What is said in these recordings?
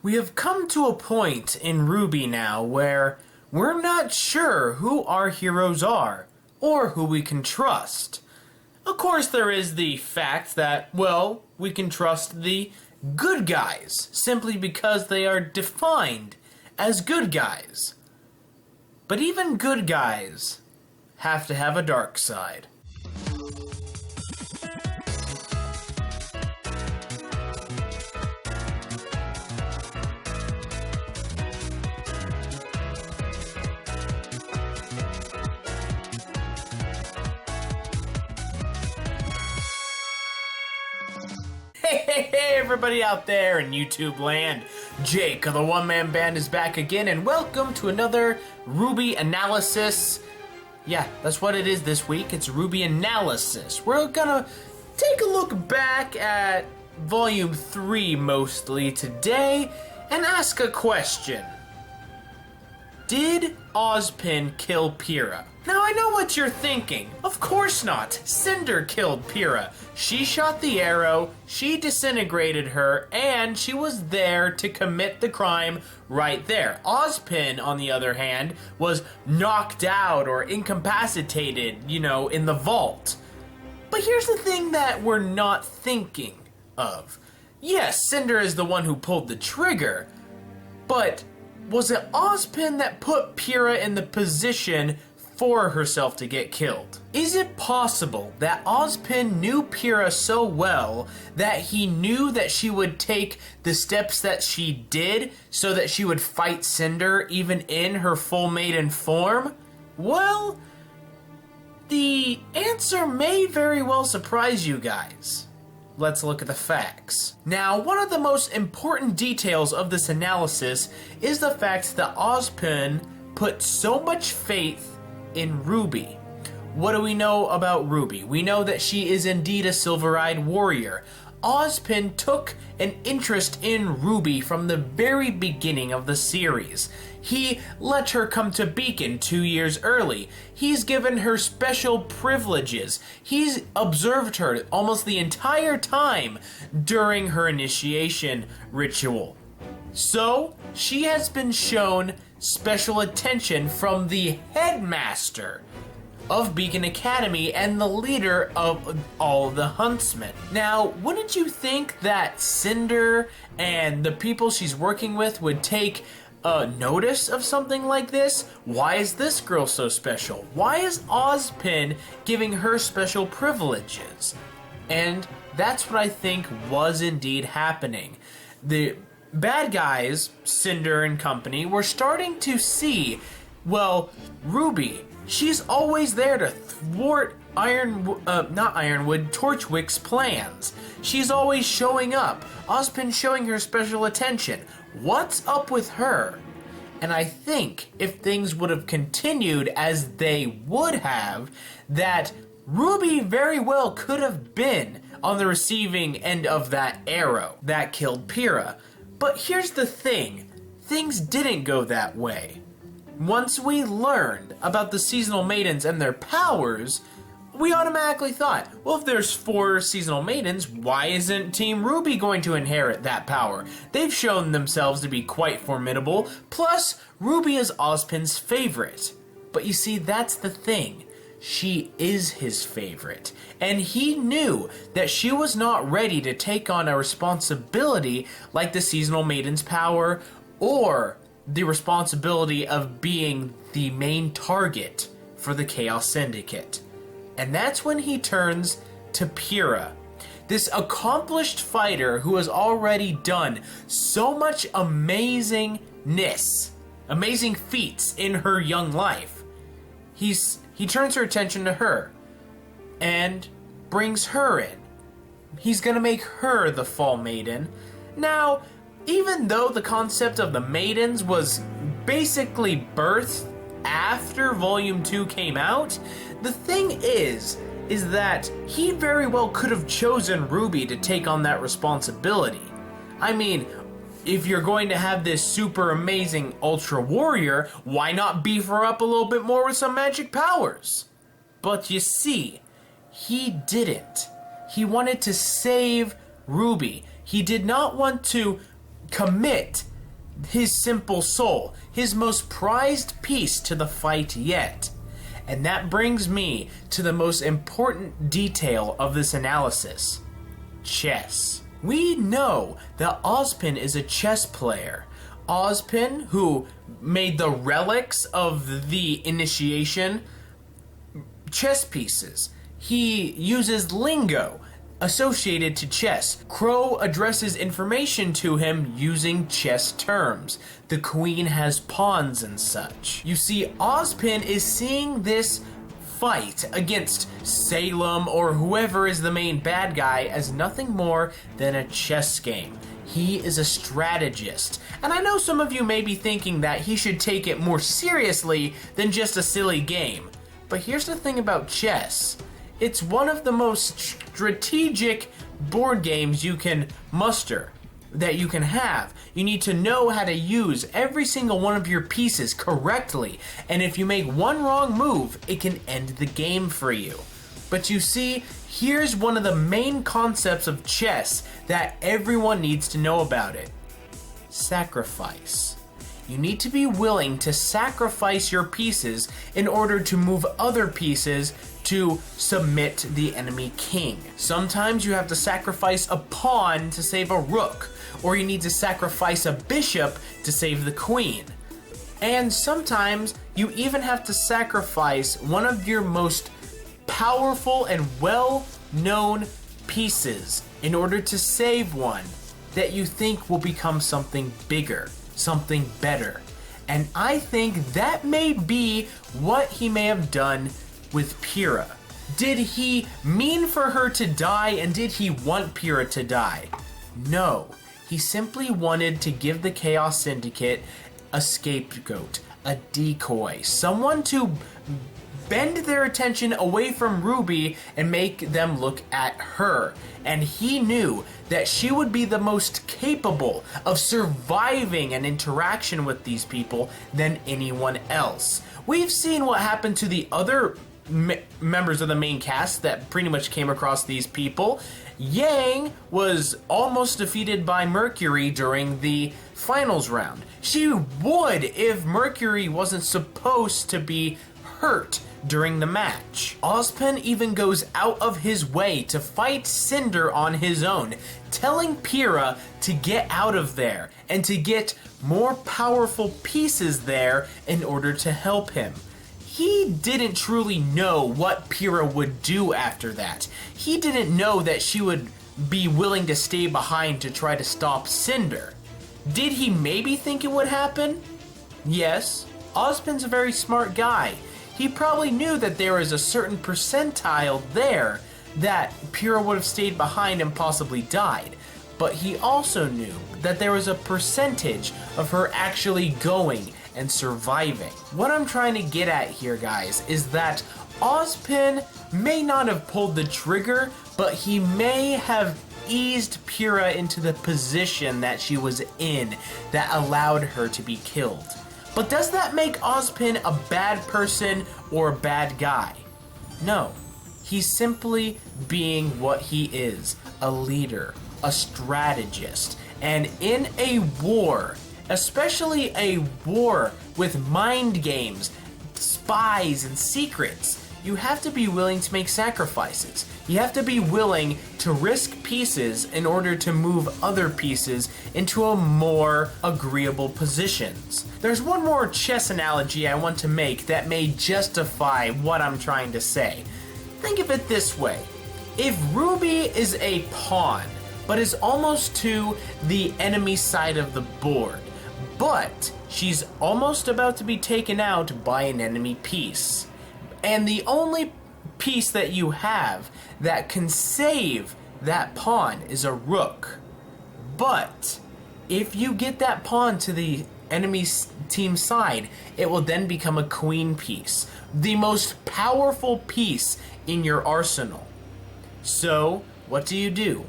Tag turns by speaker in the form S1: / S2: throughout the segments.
S1: We have come to a point in RWBY now where we're not sure who our heroes are, or who we can trust. Of course, there is the fact that, well, we can trust the good guys, simply because they are defined as good guys. But even good guys have to have a dark side. Hey, everybody out there in YouTube land. Jake of the OneManBand is back again, and welcome to another RWBY analysis. Yeah, that's what it is this week. It's RWBY analysis. We're gonna take a look back at Volume 3 mostly today and ask a question. Did Ozpin kill Pyrrha? Now I know what you're thinking. Of course not. Cinder killed Pyrrha. She shot the arrow, she disintegrated her, and she was there to commit the crime right there. Ozpin, on the other hand, was knocked out or incapacitated, in the vault. But here's the thing that we're not thinking of. Yes, Cinder is the one who pulled the trigger, but was it Ozpin that put Pyrrha in the position for herself to get killed? Is it possible that Ozpin knew Pyrrha so well that he knew that she would take the steps that she did so that she would fight Cinder even in her full maiden form? Well, the answer may very well surprise you guys. Let's look at the facts. Now, one of the most important details of this analysis is the fact that Ozpin put so much faith in RWBY. What do we know about RWBY? We know that she is indeed a silver-eyed warrior. Ozpin took an interest in RWBY from the very beginning of the series. He let her come to Beacon 2 years early. He's given her special privileges. He's observed her almost the entire time during her initiation ritual. So, she has been shown special attention from the headmaster of Beacon Academy and the leader of all the huntsmen. Now, wouldn't you think that Cinder and the people she's working with would take notice of something like this? Why is this girl so special? Why is Ozpin giving her special privileges? And that's what I think was indeed happening. The bad guys, Cinder and company, were starting to see, well, RWBY, she's always there to thwart Torchwick's plans. She's always showing up. Ozpin showing her special attention. What's up with her? And I think if things would have continued as they would have, that RWBY very well could have been on the receiving end of that arrow that killed Pyrrha. But here's the thing, things didn't go that way. Once we learned about the seasonal maidens and their powers, we automatically thought, well, if there's 4 seasonal maidens, why isn't Team RWBY going to inherit that power? They've shown themselves to be quite formidable, plus RWBY is Ozpin's favorite. But you see, that's the thing. She is his favorite, and he knew that she was not ready to take on a responsibility like the seasonal maiden's power or the responsibility of being the main target for the Chaos Syndicate. And that's when he turns to Pyrrha, this accomplished fighter who has already done so much amazing feats in her young life. He turns her attention to her and brings her in. He's gonna make her the Fall Maiden. Now, even though the concept of the maidens was basically birthed after Volume 2 came out, the thing is that he very well could have chosen RWBY to take on that responsibility. I mean, if you're going to have this super amazing ultra warrior, why not beef her up a little bit more with some magic powers? But you see, he didn't. He wanted to save RWBY. He did not want to commit his simple soul, his most prized piece to the fight yet. And that brings me to the most important detail of this analysis: chess. We know that Ozpin is a chess player. Ozpin, who made the relics of the initiation chess pieces. He uses lingo associated to chess. Crow addresses information to him using chess terms. The queen has pawns and such. You see, Ozpin is seeing this fight against Salem or whoever is the main bad guy as nothing more than a chess game. He is a strategist. And I know some of you may be thinking that he should take it more seriously than just a silly game. But here's the thing about chess. It's one of the most strategic board games you can muster, that you can have. You need to know how to use every single one of your pieces correctly, and if you make one wrong move, it can end the game for you. But you see, here's one of the main concepts of chess that everyone needs to know about it: sacrifice. You need to be willing to sacrifice your pieces in order to move other pieces to submit the enemy king. Sometimes you have to sacrifice a pawn to save a rook, or you need to sacrifice a bishop to save the queen. And sometimes you even have to sacrifice one of your most powerful and well-known pieces in order to save one that you think will become something bigger, something better. And I think that may be what he may have done with Pyrrha. Did he mean for her to die, and did he want Pyrrha to die? No. He simply wanted to give the Chaos Syndicate a scapegoat, a decoy, someone to bend their attention away from RWBY and make them look at her. And he knew that she would be the most capable of surviving an interaction with these people than anyone else. We've seen what happened to the other members of the main cast that pretty much came across these people. Yang was almost defeated by Mercury during the finals round. She would if Mercury wasn't supposed to be hurt during the match. Ozpin even goes out of his way to fight Cinder on his own, telling Pyrrha to get out of there and to get more powerful pieces there in order to help him. He didn't truly know what Pyrrha would do after that. He didn't know that she would be willing to stay behind to try to stop Cinder. Did he maybe think it would happen? Yes. Ozpin's a very smart guy. He probably knew that there was a certain percentile there that Pyrrha would have stayed behind and possibly died. But he also knew that there was a percentage of her actually going and surviving. What I'm trying to get at here, guys, is that Ozpin may not have pulled the trigger, but he may have eased Pyrrha into the position that she was in that allowed her to be killed. But does that make Ozpin a bad person or a bad guy? No. He's simply being what he is, a leader, a strategist. And in a war, especially a war with mind games, spies, and secrets, you have to be willing to make sacrifices. You have to be willing to risk pieces in order to move other pieces into a more agreeable positions. There's one more chess analogy I want to make that may justify what I'm trying to say. Think of it this way. If RWBY is a pawn, but is almost to the enemy side of the board, but she's almost about to be taken out by an enemy piece, and the only piece that you have that can save that pawn is a rook. But if you get that pawn to the enemy team side, it will then become a queen piece, the most powerful piece in your arsenal. So what do?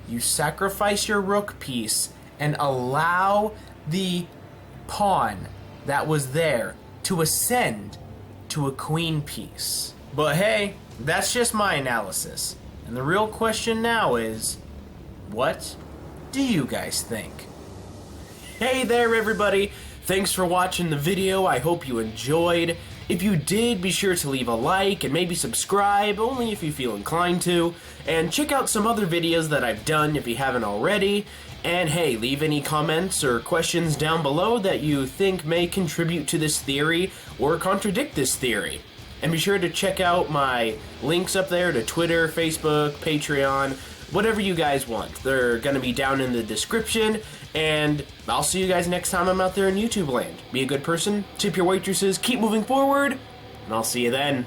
S1: You sacrifice your rook piece and allow the pawn that was there to ascend to a queen piece. But hey, that's just my analysis. And the real question now is, what do you guys think? Hey there, everybody. Thanks for watching the video. I hope you enjoyed. If you did, be sure to leave a like and maybe subscribe, only if you feel inclined to. And check out some other videos that I've done if you haven't already. And hey, leave any comments or questions down below that you think may contribute to this theory or contradict this theory. And be sure to check out my links up there to Twitter, Facebook, Patreon, whatever you guys want. They're going to be down in the description. And I'll see you guys next time I'm out there in YouTube land. Be a good person, tip your waitresses, keep moving forward, and I'll see you then.